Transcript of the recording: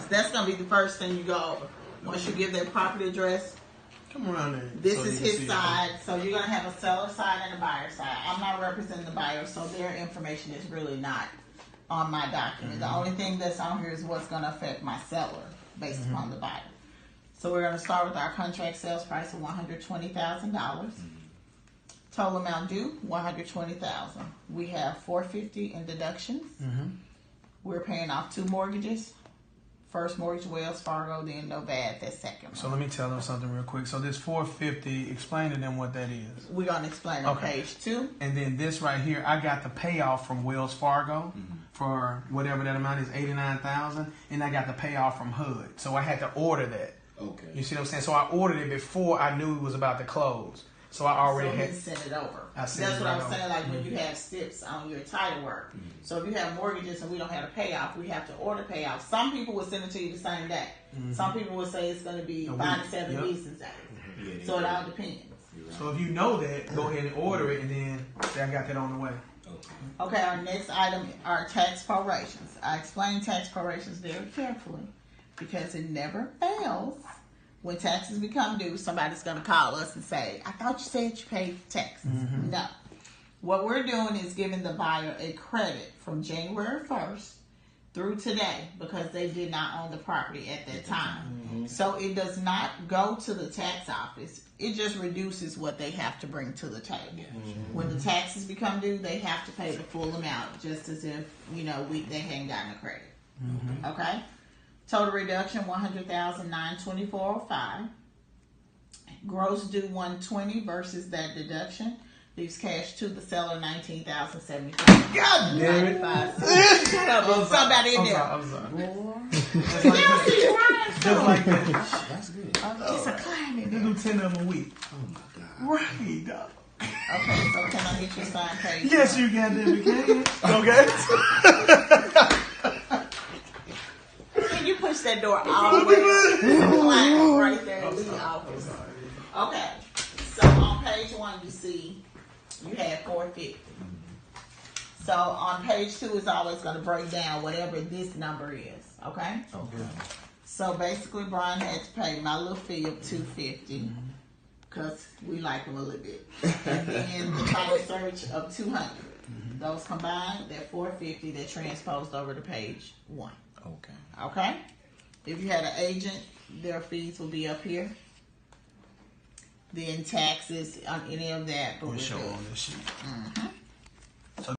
That's going to be the first thing you go over. Once you give their property address, come around there. This is his side. So you're going to have a seller side and a buyer side. I'm not representing the buyer, so their information is really not on my document. The only thing that's on here is what's going to affect my seller based upon the buyer. So we're going to start with our contract sales price of $120,000. Total amount due $120,000. We have $450 in deductions. We're paying off 2 mortgages. First mortgage, Wells Fargo, then no bad, that second one. So let me tell them something real quick. So this $450, explain to them what that is. We're going to explain on page 2. And then this right here, I got the payoff from Wells Fargo for whatever that amount is, $89,000, and I got the payoff from HUD. So I had to order that. Okay. You see what I'm saying? So I ordered it before I knew it was about to close. So I already had sent it over. That's what I was saying, like when you have steps on your title work. So if you have mortgages and we don't have a payoff, we have to order payoff. Some people will send it to you the same day. Some people will say it's going to be 5 to 7 business days. So it all depends. So if you know that, go ahead and order it, and then say I got that on the way. Okay, our next item are tax prorations. I explain tax prorations very carefully because it never fails. When taxes become due, somebody's going to call us and say, I thought you said you paid taxes. No. What we're doing is giving the buyer a credit from January 1st through today because they did not own the property at that time. So it does not go to the tax office. It just reduces what they have to bring to the table. When the taxes become due, they have to pay the full amount, just as if, they hadn't gotten a credit. Okay? Total reduction $100,924.05. Gross due $120 versus that deduction leaves cash to the seller $19,075. God damn it! Shut up! Somebody in there. I'm sorry. Just like that. That's good. It's a climate. They do 10 of them a week. Oh my God. Right, dog. Okay, so can I get your sign page? Yes, you goddamn it can. Okay. You push that door all the way right there in the office. Okay, so on page 1 you see you have $450. So on page 2 it's always going to break down whatever this number is. Okay. So basically Brian had to pay my little fee of $250 because we like him a little bit, and then the title search of $200. Those combined, they're $450. They're transposed over to page 1. Okay. If you had an agent, their fees will be up here. Then taxes on any of that. We'll show on this sheet.